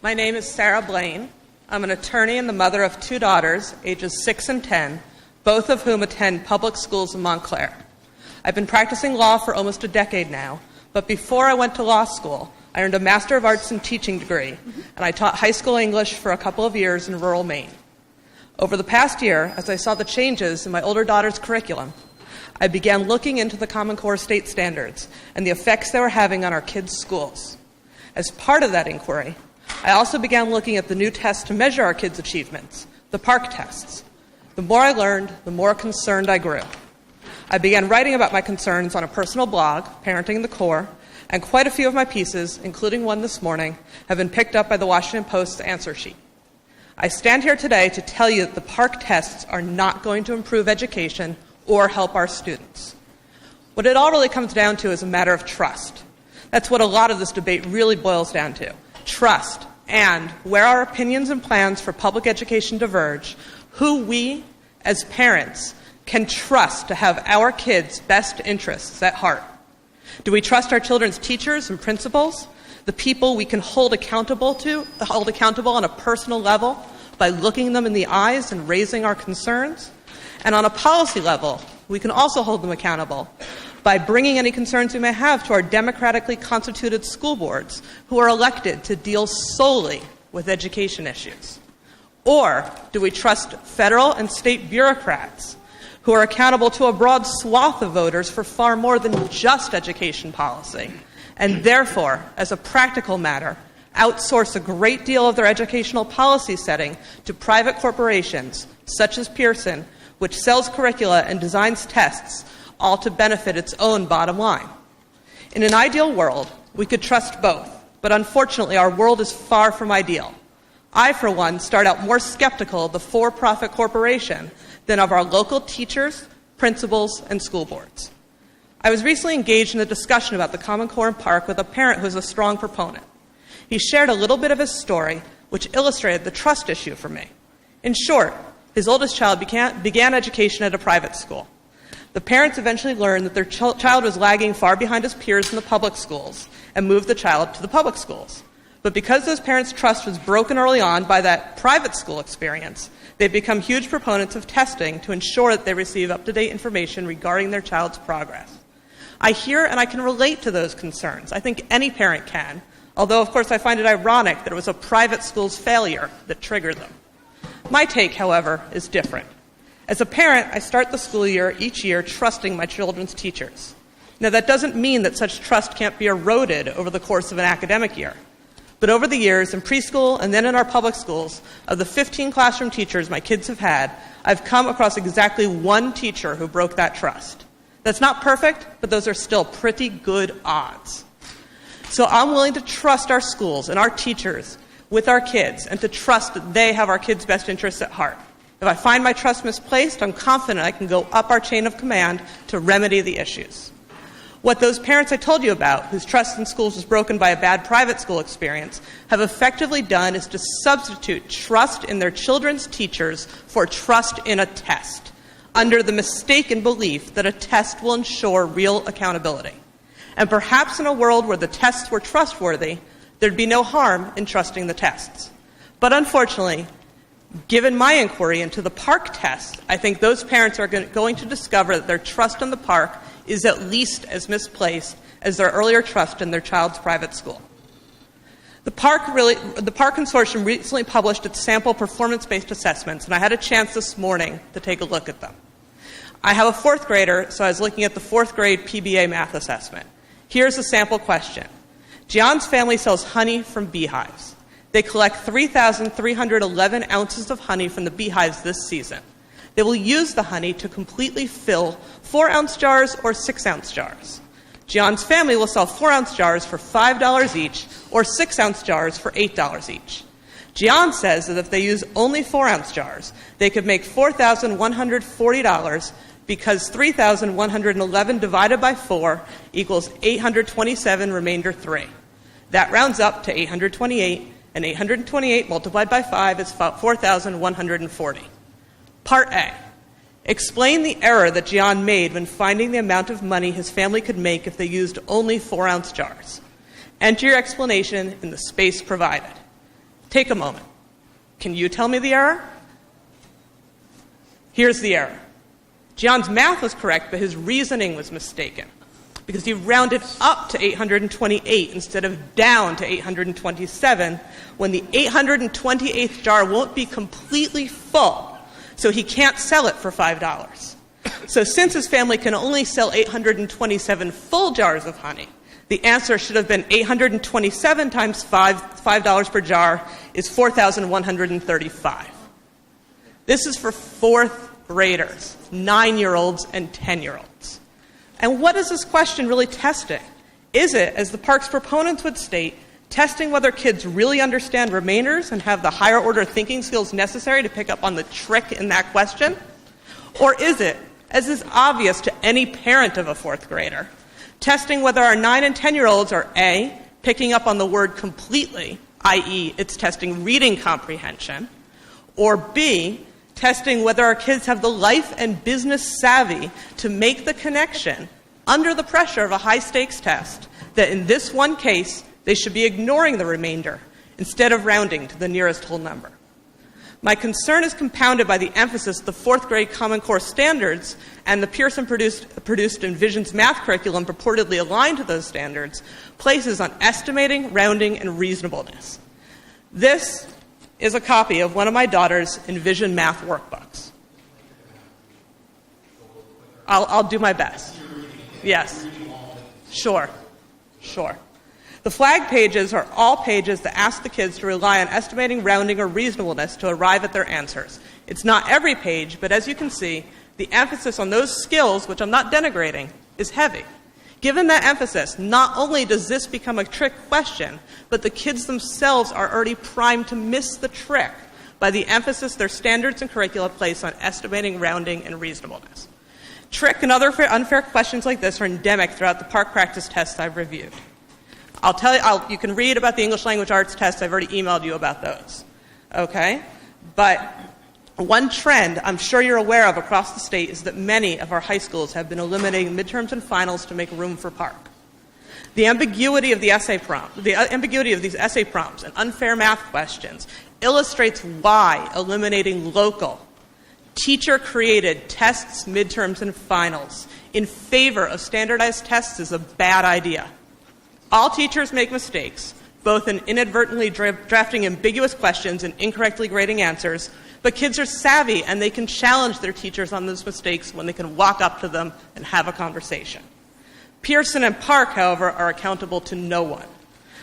My name is Sarah Blaine. I'm an attorney and the mother of 2 daughters, ages 6 and 10, both of whom attend public schools in Montclair. I've been practicing law for almost a decade now, but before I went to law school, I earned a Master of Arts in Teaching degree, and I taught high school English for a couple of years in rural Maine. Over the past year, as I saw the changes in my older daughter's curriculum, I began looking into the Common Core state standards and the effects they were having on our kids' schools. As part of that inquiry, I also began looking at the new tests to measure our kids' achievements, the Parcc tests. The more I learned, the more concerned I grew. I began writing about my concerns on a personal blog, Parenting the Core, and quite a few of my pieces, including one this morning, have been picked up by the Washington Post's answer sheet. I stand here today to tell you that the Parcc tests are not going to improve education or help our students. What it all really comes down to is a matter of trust. That's what a lot of this debate really boils down to. Trust, and where our opinions and plans for public education diverge, who we, as parents, can trust to have our kids' best interests at heart. Do we trust our children's teachers and principals, the people we can hold accountable on a personal level by looking them in the eyes and raising our concerns? And on a policy level, we can also hold them accountable by bringing any concerns we may have to our democratically constituted school boards who are elected to deal solely with education issues. Or do we trust federal and state bureaucrats who are accountable to a broad swath of voters for far more than just education policy, and therefore, as a practical matter, outsource a great deal of their educational policy setting to private corporations, such as Pearson, which sells curricula and designs tests, all to benefit its own bottom line? In an ideal world, we could trust both, but unfortunately our world is far from ideal. I, for one, start out more skeptical of the for-profit corporation than of our local teachers, principals, and school boards. I was recently engaged in a discussion about the Common Core and Parcc with a parent who is a strong proponent. He shared a little bit of his story, which illustrated the trust issue for me. In short, his oldest child began education at a private school. The parents eventually learned that their child was lagging far behind his peers in the public schools and moved the child to the public schools. But because those parents' trust was broken early on by that private school experience, they've become huge proponents of testing to ensure that they receive up-to-date information regarding their child's progress. I hear and I can relate to those concerns. I think any parent can, although of course I find it ironic that it was a private school's failure that triggered them. My take, however, is different. As a parent, I start the school year each year trusting my children's teachers. Now, that doesn't mean that such trust can't be eroded over the course of an academic year. But over the years, in preschool and then in our public schools, of the 15 classroom teachers my kids have had, I've come across exactly one teacher who broke that trust. That's not perfect, but those are still pretty good odds. So I'm willing to trust our schools and our teachers with our kids and to trust that they have our kids' best interests at heart. If I find my trust misplaced, I'm confident I can go up our chain of command to remedy the issues. What those parents I told you about, whose trust in schools was broken by a bad private school experience, have effectively done is to substitute trust in their children's teachers for trust in a test, under the mistaken belief that a test will ensure real accountability. And perhaps in a world where the tests were trustworthy, there'd be no harm in trusting the tests. But unfortunately, given my inquiry into the Parcc tests, I think those parents are going to discover that their trust in the Parcc is at least as misplaced as their earlier trust in their child's private school. The Parcc Consortium recently published its sample performance-based assessments, and I had a chance this morning to take a look at them. I have a 4th grader, so I was looking at the 4th grade PBA math assessment. Here's the sample question. Gian's family sells honey from beehives. They collect 3,311 ounces of honey from the beehives this season. They will use the honey to completely fill 4-ounce jars or 6-ounce jars. Gian's family will sell 4-ounce jars for $5 each or 6-ounce jars for $8 each. Gian says that if they use only 4-ounce jars, they could make $4,140 because 3,111 divided by 4 equals 827 remainder 3. That rounds up to 828, and 828 multiplied by 5 is 4,140. Part A. Explain the error that Gian made when finding the amount of money his family could make if they used only 4-ounce jars. Enter your explanation in the space provided. Take a moment. Can you tell me the error? Here's the error. John's math was correct, but his reasoning was mistaken because he rounded up to 828 instead of down to 827 when the 828th jar won't be completely full, so he can't sell it for $5. So since his family can only sell 827 full jars of honey, the answer should have been 827 times $5 per jar is $4,135. This is for fourth graders, 9-year-olds and 10-year-olds. And what is this question really testing? Is it, as the Parcc proponents would state, testing whether kids really understand remainders and have the higher order thinking skills necessary to pick up on the trick in that question? Or is it, as is obvious to any parent of a fourth grader, testing whether our 9 and 10-year-olds are A, picking up on the word completely, i.e. it's testing reading comprehension, or B, testing whether our kids have the life and business savvy to make the connection under the pressure of a high-stakes test that in this one case, they should be ignoring the remainder instead of rounding to the nearest whole number. My concern is compounded by the emphasis the fourth grade Common Core standards and the Pearson produced Envision's math curriculum purportedly aligned to those standards places on estimating, rounding, and reasonableness. This is a copy of one of my daughter's Envision math workbooks. I'll do my best. Yes. Sure. The flag pages are all pages that ask the kids to rely on estimating, rounding, or reasonableness to arrive at their answers. It's not every page, but as you can see, the emphasis on those skills, which I'm not denigrating, is heavy. Given that emphasis, not only does this become a trick question, but the kids themselves are already primed to miss the trick by the emphasis their standards and curricula place on estimating, rounding, and reasonableness. Trick and other unfair questions like this are endemic throughout the Parcc practice tests I've reviewed. I'll tell you, you can read about the English language arts tests. I've already emailed you about those. Okay? But one trend I'm sure you're aware of across the state is that many of our high schools have been eliminating midterms and finals to make room for Parcc. The ambiguity of these essay prompts and unfair math questions illustrates why eliminating local, teacher-created tests, midterms, and finals in favor of standardized tests is a bad idea. All teachers make mistakes, both in inadvertently drafting ambiguous questions and incorrectly grading answers, but kids are savvy and they can challenge their teachers on those mistakes when they can walk up to them and have a conversation. Pearson and Parcc, however, are accountable to no one.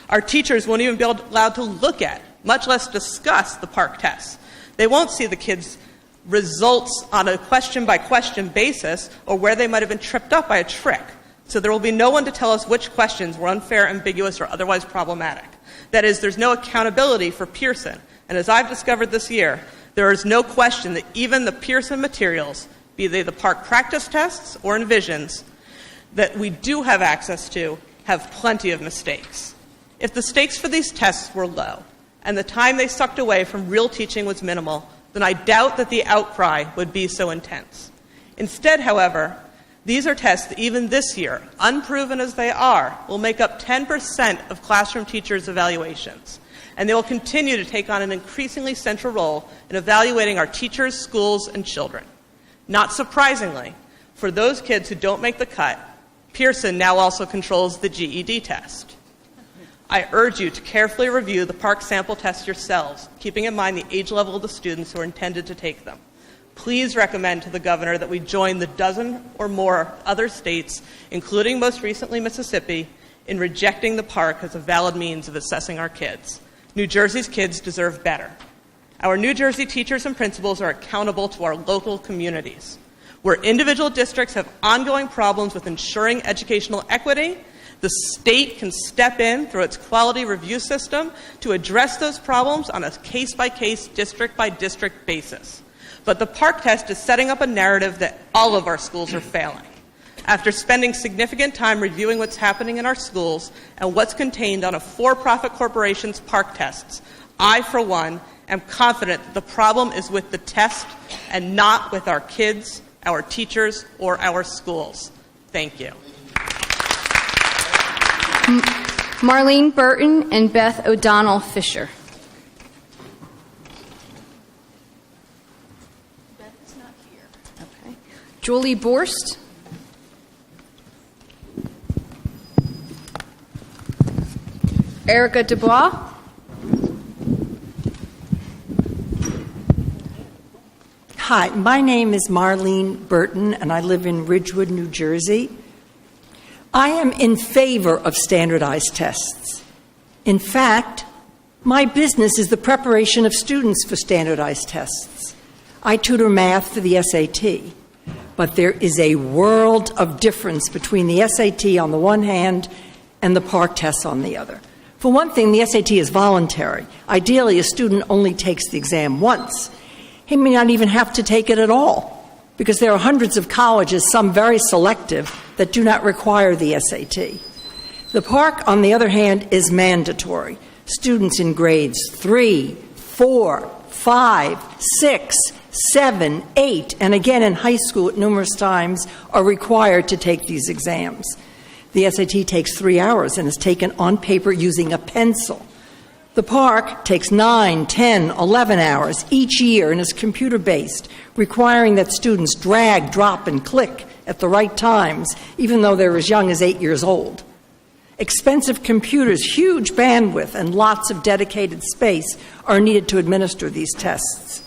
Our teachers won't even be allowed to look at, much less discuss, the Parcc tests. They won't see the kids' results on a question-by-question basis or where they might have been tripped up by a trick. So there will be no one to tell us which questions were unfair, ambiguous, or otherwise problematic. That is, there's no accountability for Pearson. And as I've discovered this year, there is no question that even the Pearson materials, be they the Parcc practice tests or Envisions, that we do have access to, have plenty of mistakes. If the stakes for these tests were low and the time they sucked away from real teaching was minimal, then I doubt that the outcry would be so intense. Instead, however, these are tests that even this year, unproven as they are, will make up 10% of classroom teachers' evaluations. And they will continue to take on an increasingly central role in evaluating our teachers, schools, and children. Not surprisingly, for those kids who don't make the cut, Pearson now also controls the GED test. I urge you to carefully review the Parcc sample tests yourselves, keeping in mind the age level of the students who are intended to take them. Please recommend to the governor that we join the dozen or more other states, including most recently Mississippi, in rejecting the Parcc as a valid means of assessing our kids. New Jersey's kids deserve better. Our New Jersey teachers and principals are accountable to our local communities. Where individual districts have ongoing problems with ensuring educational equity, the state can step in through its quality review system to address those problems on a case-by-case, district-by-district basis. But the Parcc test is setting up a narrative that all of our schools are failing. After spending significant time reviewing what's happening in our schools and what's contained on a for-profit corporation's Parcc tests, I, for one, am confident that the problem is with the test and not with our kids, our teachers, or our schools. Thank you. Marlene Burton and Beth O'Donnell Fisher. Julie Borst. Erica Dubois. Hi, my name is Marlene Burton, and I live in Ridgewood, New Jersey. I am in favor of standardized tests. In fact, my business is the preparation of students for standardized tests. I tutor math for the SAT, but there is a world of difference between the SAT on the one hand and the Parcc tests on the other. For one thing, the SAT is voluntary. Ideally, a student only takes the exam once. He may not even have to take it at all, because there are hundreds of colleges, some very selective, that do not require the SAT. The Parcc, on the other hand, is mandatory. Students in grades 3, 4, 5, 6, 7, 8, and again in high school at numerous times are required to take these exams. The SAT takes 3 hours and is taken on paper using a pencil. The Parcc takes 9, 10, 11 hours each year and is computer-based, requiring that students drag, drop, and click at the right times, even though they're as young as 8 years old. Expensive computers, huge bandwidth, and lots of dedicated space are needed to administer these tests.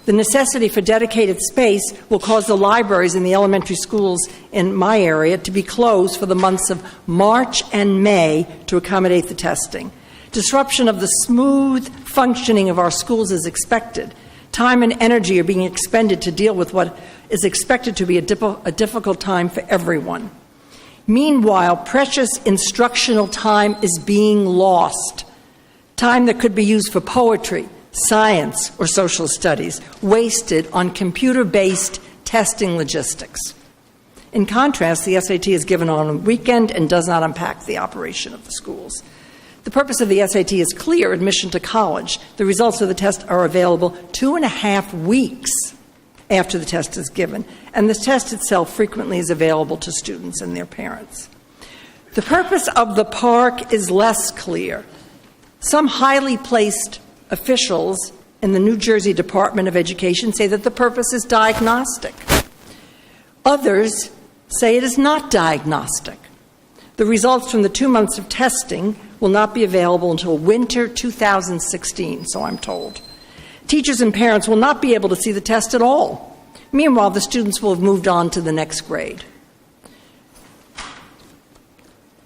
The necessity for dedicated space will cause the libraries in the elementary schools in my area to be closed for the months of March and May to accommodate the testing. Disruption of the smooth functioning of our schools is expected. Time and energy are being expended to deal with what is expected to be a difficult time for everyone. Meanwhile, precious instructional time is being lost. Time that could be used for poetry, science, or social studies, wasted on computer-based testing logistics. In contrast, the SAT is given on a weekend and does not impact the operation of the schools. The purpose of the SAT is clear: admission to college. The results of the test are available 2.5 weeks after the test is given, and the test itself frequently is available to students and their parents. The purpose of the Parcc is less clear. Some highly placed officials in the New Jersey Department of Education say that the purpose is diagnostic. Others say it is not diagnostic. The results from the 2 months of testing will not be available until winter 2016, so I'm told. Teachers and parents will not be able to see the test at all. Meanwhile, the students will have moved on to the next grade.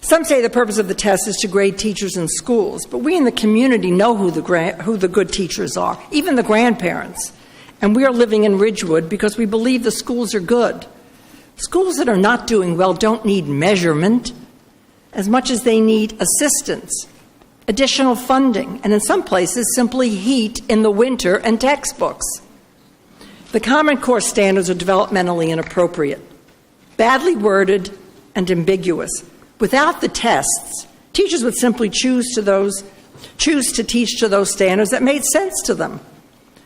Some say the purpose of the test is to grade teachers in schools, but we in the community know who the good teachers are, even the grandparents. And we are living in Ridgewood because we believe the schools are good. Schools that are not doing well don't need measurement as much as they need assistance, additional funding, and in some places simply heat in the winter and textbooks. The Common Core standards are developmentally inappropriate, badly worded, and ambiguous. Without the tests, teachers would simply choose to teach to those standards that made sense to them.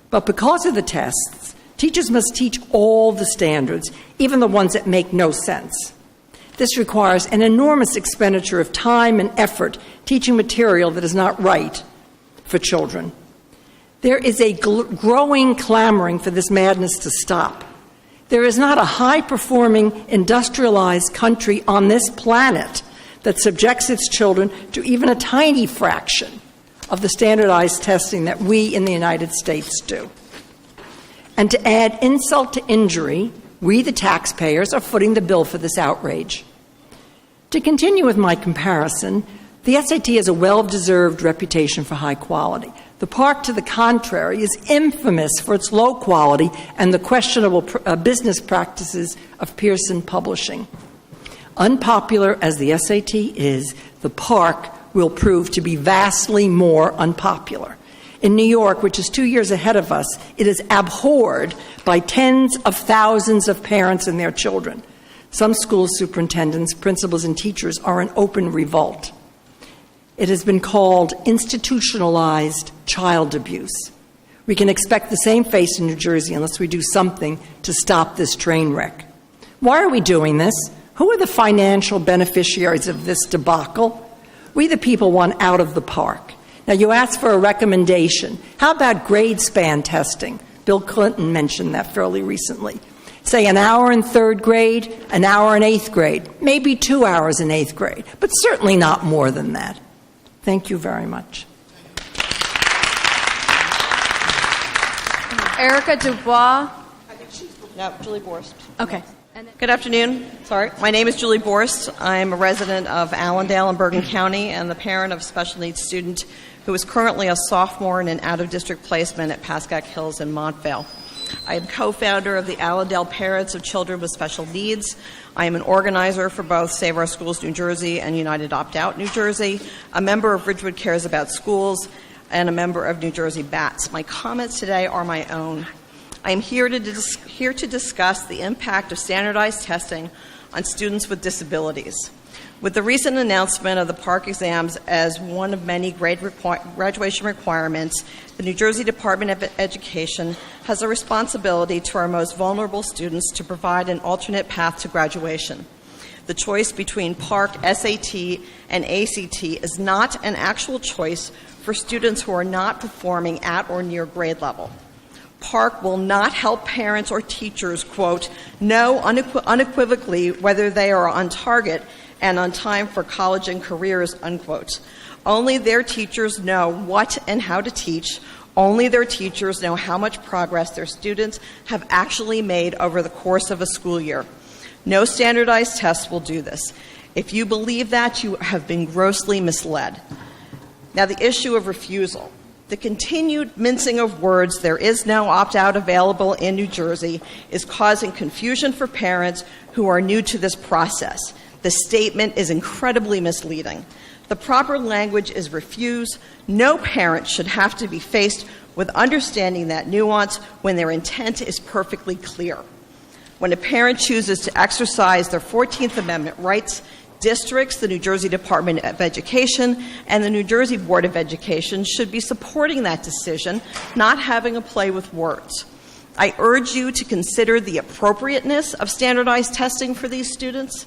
But because of the tests, teachers must teach all the standards, even the ones that make no sense. This requires an enormous expenditure of time and effort teaching material that is not right for children. There is a growing clamoring for this madness to stop. There is not a high-performing, industrialized country on this planet that subjects its children to even a tiny fraction of the standardized testing that we in the United States do. And to add insult to injury, we, the taxpayers, are footing the bill for this outrage. To continue with my comparison, the SAT has a well-deserved reputation for high quality. The Parcc, to the contrary, is infamous for its low quality and the questionable business practices of Pearson Publishing. Unpopular as the SAT is, the Parcc will prove to be vastly more unpopular. In New York, which is 2 years ahead of us, it is abhorred by tens of thousands of parents and their children. Some school superintendents, principals, and teachers are in open revolt. It has been called institutionalized child abuse. We can expect the same fate in New Jersey unless we do something to stop this train wreck. Why are we doing this? Who are the financial beneficiaries of this debacle? We, the people, want out of the Parcc. Now, you asked for a recommendation. How about grade span testing? Bill Clinton mentioned that fairly recently. Say an hour in third grade, an hour in eighth grade, maybe 2 hours in eighth grade, but certainly not more than that. Thank you very much. Erica Dubois. No, Julie Borst. Okay. Good afternoon. Sorry. My name is Julie Borst. I'm a resident of Allendale in Bergen County and the parent of a special needs student who is currently a sophomore in an out-of-district placement at Parcc Hills in Montvale. I am co-founder of the Allendale Parents of Children with Special Needs. I am an organizer for both Save Our Schools New Jersey and United Opt-Out New Jersey, a member of Ridgewood Cares About Schools, and a member of New Jersey BATS. My comments today are my own. I am here to discuss the impact of standardized testing on students with disabilities. With the recent announcement of the Parcc exams as one of many graduation requirements, the New Jersey Department of Education has a responsibility to our most vulnerable students to provide an alternate path to graduation. The choice between Parcc, SAT, and ACT is not an actual choice for students who are not performing at or near grade level. Parcc will not help parents or teachers, quote, know unequivocally whether they are on target and on time for college and careers, unquote. Only their teachers know what and how to teach. Only their teachers know how much progress their students have actually made over the course of a school year. No standardized tests will do this. If you believe that, you have been grossly misled. Now, the issue of refusal. The continued mincing of words, there is no opt-out available in New Jersey, is causing confusion for parents who are new to this process. The statement is incredibly misleading. The proper language is refuse. No parent should have to be faced with understanding that nuance when their intent is perfectly clear. When a parent chooses to exercise their 14th Amendment rights, districts, the New Jersey Department of Education, and the New Jersey Board of Education should be supporting that decision, not having a play with words. I urge you to consider the appropriateness of standardized testing for these students.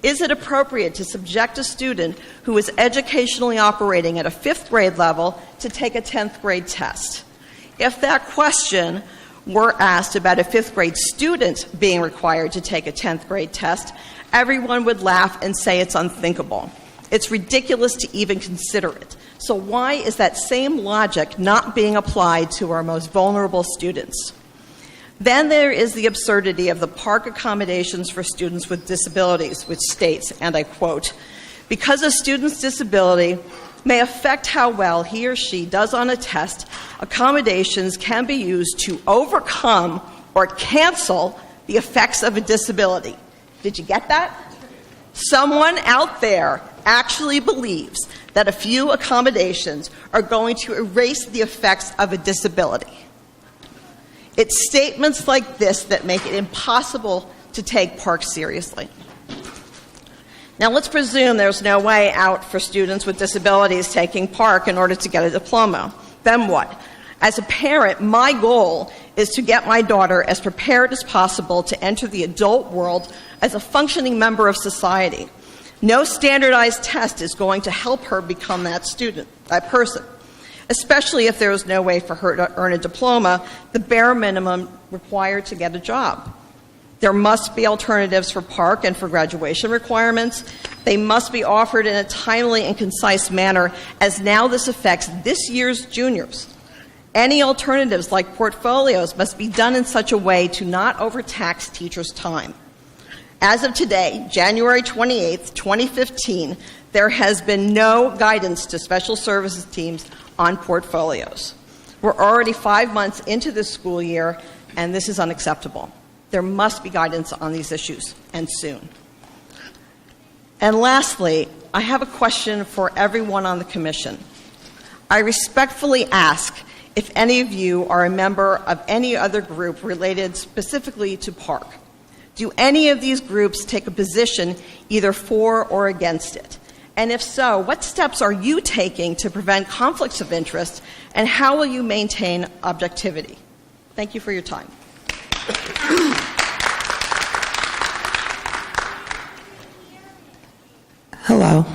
Is it appropriate to subject a student who is educationally operating at a 5th grade level to take a 10th grade test? If that question were asked about a 5th grade student being required to take a 10th grade test, everyone would laugh and say it's unthinkable. It's ridiculous to even consider it. So why is that same logic not being applied to our most vulnerable students? Then there is the absurdity of the Parcc accommodations for students with disabilities, which states, and I quote, because a student's disability may affect how well he or she does on a test, accommodations can be used to overcome or cancel the effects of a disability. Did you get that? Someone out there actually believes that a few accommodations are going to erase the effects of a disability. It's statements like this that make it impossible to take Parcc seriously. Now, let's presume there's no way out for students with disabilities taking Parcc in order to get a diploma. Then what? As a parent, my goal is to get my daughter as prepared as possible to enter the adult world as a functioning member of society. No standardized test is going to help her become that student, that person, especially if there is no way for her to earn a diploma, the bare minimum required to get a job. There must be alternatives for Parcc and for graduation requirements. They must be offered in a timely and concise manner, as now this affects this year's juniors. Any alternatives, like portfolios, must be done in such a way to not overtax teachers' time. As of today, January 28th, 2015, there has been no guidance to special services teams on portfolios. We're already 5 months into this school year, and this is unacceptable. There must be guidance on these issues, and soon. And lastly, I have a question for everyone on the commission. I respectfully ask if any of you are a member of any other group related specifically to Parcc. Do any of these groups take a position either for or against it? And if so, what steps are you taking to prevent conflicts of interest, and how will you maintain objectivity? Thank you for your time. Hello.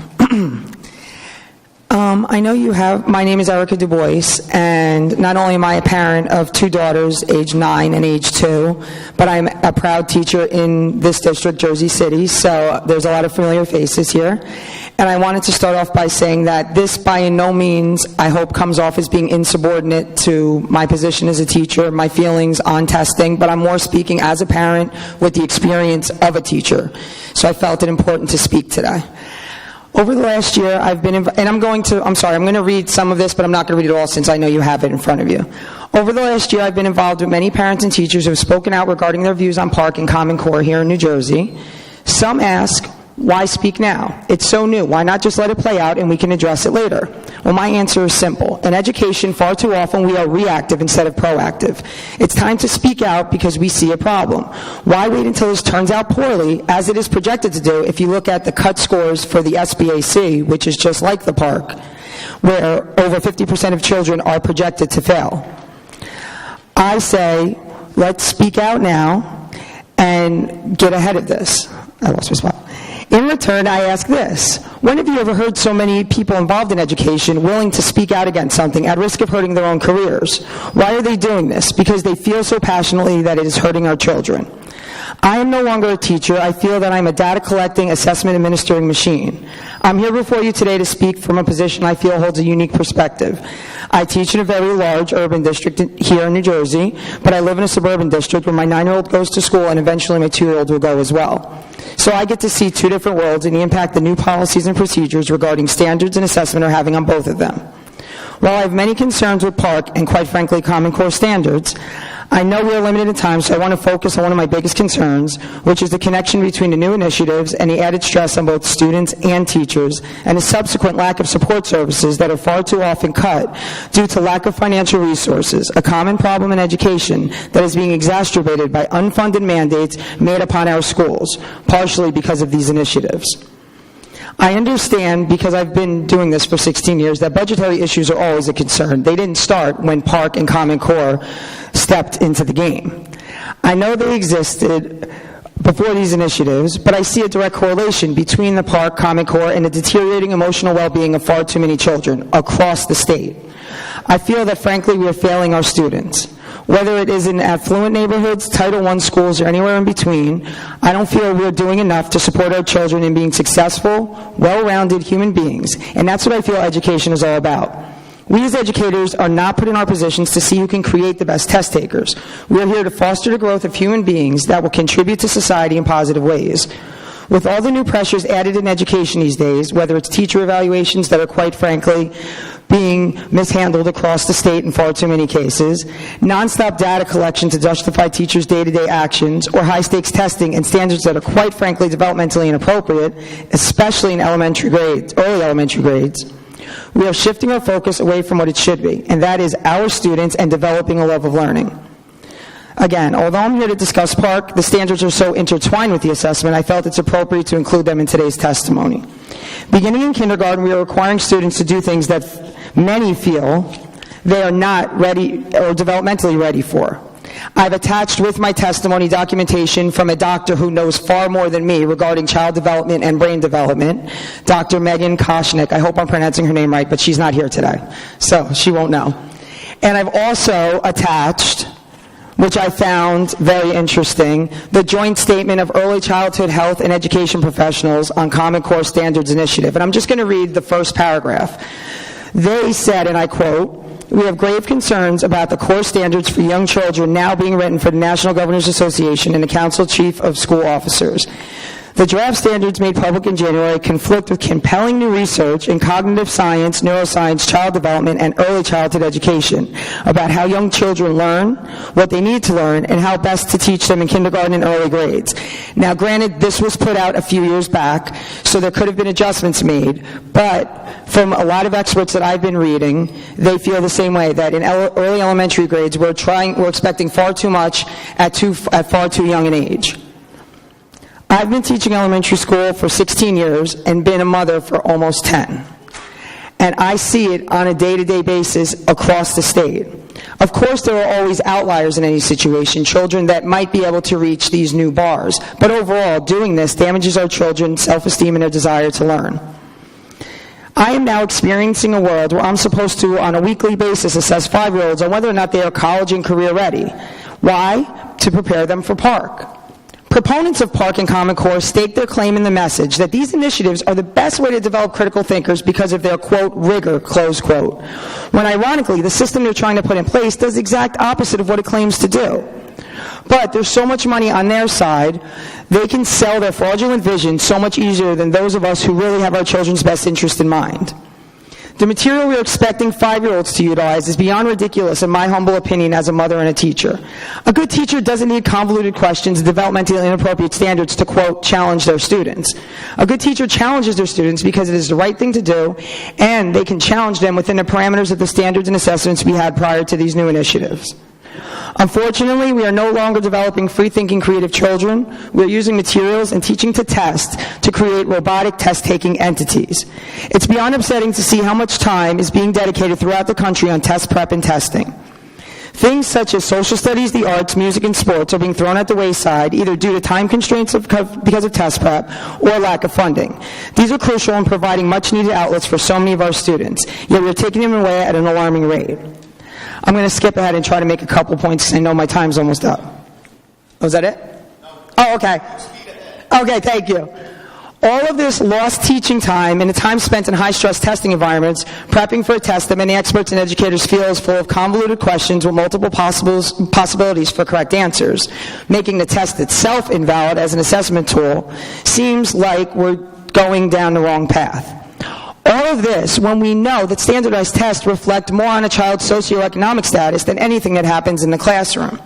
I know you have, my name is Erica Du Bois, and not only am I a parent of 2 daughters, age 9 and age 2, but I'm a proud teacher in this district, Jersey City, so there's a lot of familiar faces here. And I wanted to start off by saying that this by no means, I hope, comes off as being insubordinate to my position as a teacher, my feelings on testing, but I'm more speaking as a parent with the experience of a teacher. So I felt it important to speak today. Over the last year, I've been, and I'm going to read some of this, but I'm not going to read it all since I know you have it in front of you. Over the last year, I've been involved with many parents and teachers who have spoken out regarding their views on Parcc and Common Core here in New Jersey. Some ask, why speak now? It's so new. Why not just let it play out and we can address it later? Well, my answer is simple. In education, far too often we are reactive instead of proactive. It's time to speak out because we see a problem. Why wait until this turns out poorly, as it is projected to do if you look at the cut scores for the SBAC, which is just like the Parcc, where over 50% of children are projected to fail. I say, let's speak out now and get ahead of this. I lost my spot. In return, I ask this. When have you ever heard so many people involved in education willing to speak out against something at risk of hurting their own careers? Why are they doing this? Because they feel so passionately that it is hurting our children. I am no longer a teacher. I feel that I'm a data collecting, assessment administering machine. I'm here before you today to speak from a position I feel holds a unique perspective. I teach in a very large urban district here in New Jersey, but I live in a suburban district where my 9-year-old goes to school and eventually my 2-year-old will go as well. So I get to see 2 different worlds and the impact the new policies and procedures regarding standards and assessment are having on both of them. While I have many concerns with Parcc and, quite frankly, Common Core standards, I know we are limited in time, so I want to focus on one of my biggest concerns, which is the connection between the new initiatives and the added stress on both students and teachers, and the subsequent lack of support services that are far too often cut due to lack of financial resources, a common problem in education that is being exacerbated by unfunded mandates made upon our schools, partially because of these initiatives. I understand, because I've been doing this for 16 years, that budgetary issues are always a concern. They didn't start when Parcc and Common Core stepped into the game. I know they existed before these initiatives, but I see a direct correlation between the Parcc, Common Core, and the deteriorating emotional well-being of far too many children across the state. I feel that, frankly, we are failing our students. Whether it is in affluent neighborhoods, Title I schools, or anywhere in between, I don't feel we're doing enough to support our children in being successful, well-rounded human beings, and that's what I feel education is all about. We as educators are not put in our positions to see who can create the best test takers. We are here to foster the growth of human beings that will contribute to society in positive ways. With all the new pressures added in education these days, whether it's teacher evaluations that are, quite frankly, being mishandled across the state in far too many cases, nonstop data collection to justify teachers' day-to-day actions, or high-stakes testing and standards that are, quite frankly, developmentally inappropriate, especially in elementary grades, early elementary grades, we are shifting our focus away from what it should be, and that is our students and developing a love of learning. Again, although I'm here to discuss Parcc, the standards are so intertwined with the assessment, I felt it's appropriate to include them in today's testimony. Beginning in kindergarten, we are requiring students to do things that many feel they are not ready or developmentally ready for. I've attached with my testimony documentation from a doctor who knows far more than me regarding child development and brain development, Dr. Megan Koshnick. I hope I'm pronouncing her name right, but she's not here today, so she won't know. And I've also attached, which I found very interesting, the Joint Statement of Early Childhood Health and Education Professionals on Common Core Standards Initiative. And I'm just going to read the first paragraph. They said, and I quote, "We have grave concerns about the core standards for young children now being written for the National Governors Association and the Council Chief of School Officers. The draft standards made public in January conflict with compelling new research in cognitive science, neuroscience, child development, and early childhood education about how young children learn, what they need to learn, and how best to teach them in kindergarten and early grades." Now, granted, this was put out a few years back, so there could have been adjustments made, but from a lot of experts that I've been reading, they feel the same way, that in early elementary grades, we're expecting far too much at far too young an age. I've been teaching elementary school for 16 years and been a mother for almost 10. And I see it on a day-to-day basis across the state. Of course, there are always outliers in any situation, children that might be able to reach these new bars. But overall, doing this damages our children's self-esteem and their desire to learn. I am now experiencing a world where I'm supposed to, on a weekly basis, assess 5-year-olds on whether or not they are college and career ready. Why? To prepare them for Parcc. Proponents of Parcc and Common Core stake their claim in the message that these initiatives are the best way to develop critical thinkers because of their, quote, rigor, close quote, when ironically the system they're trying to put in place does the exact opposite of what it claims to do. But there's so much money on their side, they can sell their fraudulent vision so much easier than those of us who really have our children's best interest in mind. The material we're expecting 5-year-olds to utilize is beyond ridiculous in my humble opinion as a mother and a teacher. A good teacher doesn't need convoluted questions and developmentally inappropriate standards to, quote, challenge their students. A good teacher challenges their students because it is the right thing to do, and they can challenge them within the parameters of the standards and assessments we had prior to these new initiatives. Unfortunately, we are no longer developing free-thinking, creative children. We are using materials and teaching to test to create robotic test-taking entities. It's beyond upsetting to see how much time is being dedicated throughout the country on test prep and testing. Things such as social studies, the arts, music, and sports are being thrown at the wayside, either due to time constraints because of test prep or lack of funding. These are crucial in providing much-needed outlets for so many of our students, yet we are taking them away at an alarming rate. I'm going to skip ahead and try to make a couple points because I know my time's almost up. Oh, is that it? Oh, okay. Okay, thank you. All of this lost teaching time and the time spent in high-stress testing environments, prepping for a test that many experts and educators feel is full of convoluted questions with multiple possibilities for correct answers, making the test itself invalid as an assessment tool, seems like we're going down the wrong path. All of this when we know that standardized tests reflect more on a child's socioeconomic status than anything that happens in the classroom.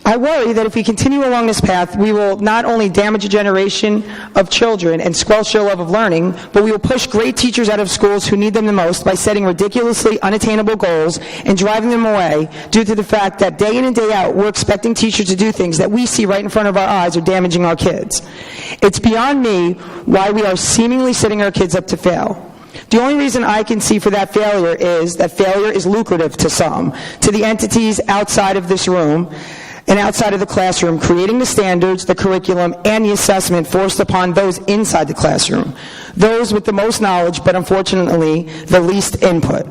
I worry that if we continue along this path, we will not only damage a generation of children and squelch their love of learning, but we will push great teachers out of schools who need them the most by setting ridiculously unattainable goals and driving them away due to the fact that day in and day out, we're expecting teachers to do things that we see right in front of our eyes are damaging our kids. It's beyond me why we are seemingly setting our kids up to fail. The only reason I can see for that failure is lucrative to some, to the entities outside of this room, and outside of the classroom, creating the standards, the curriculum, and the assessment forced upon those inside the classroom, those with the most knowledge, but unfortunately, the least input.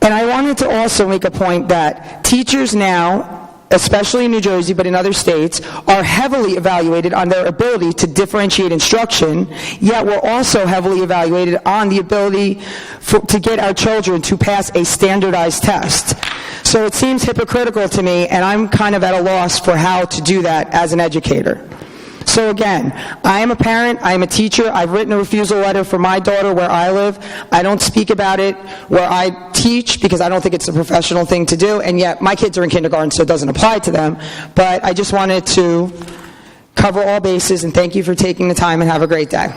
And I wanted to also make a point that teachers now, especially in New Jersey, but in other states, are heavily evaluated on their ability to differentiate instruction, yet we're also heavily evaluated on the ability to get our children to pass a standardized test. So it seems hypocritical to me, and I'm kind of at a loss for how to do that as an educator. So again, I am a parent, I am a teacher, I've written a refusal letter for my daughter where I live. I don't speak about it where I teach because I don't think it's a professional thing to do, and yet my kids are in kindergarten, so it doesn't apply to them. But I just wanted to cover all bases, and thank you for taking the time, and have a great day.